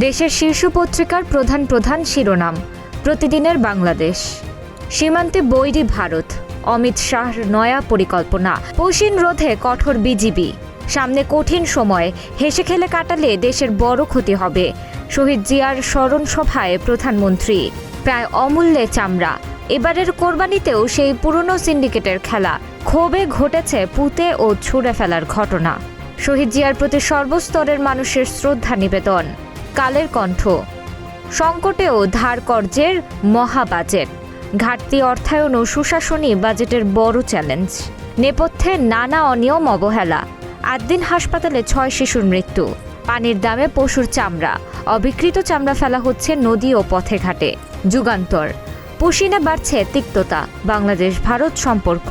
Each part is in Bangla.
দেশের শীর্ষ পত্রিকার প্রধান প্রধান শিরোনাম, প্রতিদিনের বাংলাদেশ। সীমান্তে বৈরী ভারত, অমিত শাহর নয়া পরিকল্পনা, পশ্চিম রোধে কঠোর বিজিবি, সামনে কঠিন সময়, হেসে খেলে কাটালে দেশের বড় ক্ষতি হবে। শহীদ জিয়ার স্মরণ সভায় প্রধানমন্ত্রী, প্রায় অমূল্যে চামড়া। এবারের কোরবানিতেও সেই পুরনো সিন্ডিকেটের খেলা, ক্ষোভে ঘটেছে পুঁতে ও ছুঁড়ে ফেলার ঘটনা। শহীদ জিয়ার প্রতি সর্বস্তরের মানুষের শ্রদ্ধা নিবেদন। কালের কণ্ঠ, সংকটেও ধার কর্জের মহাবাজেট, ঘাটতি অর্থায়ন ও সুশাসনই বাজেটের বড় চ্যালেঞ্জ। নেপথ্যে নানা অনিয়ম অবহেলা, ৮ দিন হাসপাতালে ৬ শিশুর মৃত্যু, পানির দামে পশুর চামড়া, অবিকৃত চামড়া ফেলা হচ্ছে নদী ও পথে ঘাটে। যুগান্তর, পুশিনে বাড়ছে তিক্ততা, বাংলাদেশ ভারত সম্পর্ক।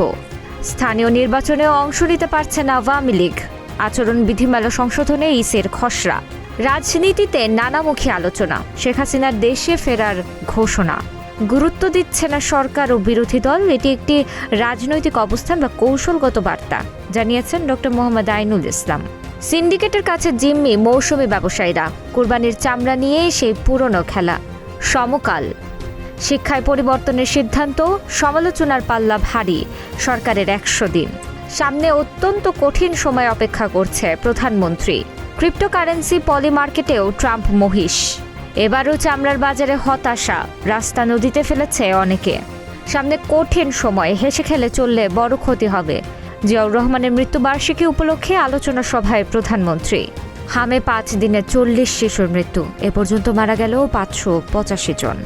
স্থানীয় নির্বাচনেও অংশ নিতে পারছে না আওয়ামী লীগ, আচরণ বিধিমালা সংশোধনে ইসির খসড়া। রাজনীতিতে নানামুখী আলোচনা, শেখ হাসিনার দেশে ফেরার ঘোষণা। গুরুত্ব দিচ্ছে না সরকার ও বিরোধী দল, এটি একটি রাজনৈতিক অবস্থান বা কৌশলগত বার্তা, জানিয়েছেন ডক্টর মোহাম্মদ আইনুল ইসলাম। সিন্ডিকেটের কাছে জিম্মি মৌসুমী ব্যবসায়ীরা, কুরবানির চামড়া নিয়েই সেই পুরনো খেলা। সমকাল, শিক্ষায় পরিবর্তনের সিদ্ধান্ত, সমালোচনার পাল্লা ভারী, সরকারের ১০০ দিন। সামনে অত্যন্ত কঠিন সময় অপেক্ষা করছে প্রধানমন্ত্রী। ক্রিপ্টোকারেন্সি পলি মার্কেটেও ট্রাম্প মহিষ। এবারও চামড়ার বাজারে হতাশা, রাস্তা নদীতে ফেলেছে অনেকে। সামনে কঠিন সময়, হেসে খেলে চললে বড় ক্ষতি হবে। জিয়াউর রহমানের মৃত্যুবার্ষিকী উপলক্ষে আলোচনা সভায় প্রধানমন্ত্রী। হামে ৫ দিনে ৪০ শিশুর মৃত্যু, এ পর্যন্ত মারা গেল ৫৮৫ জন।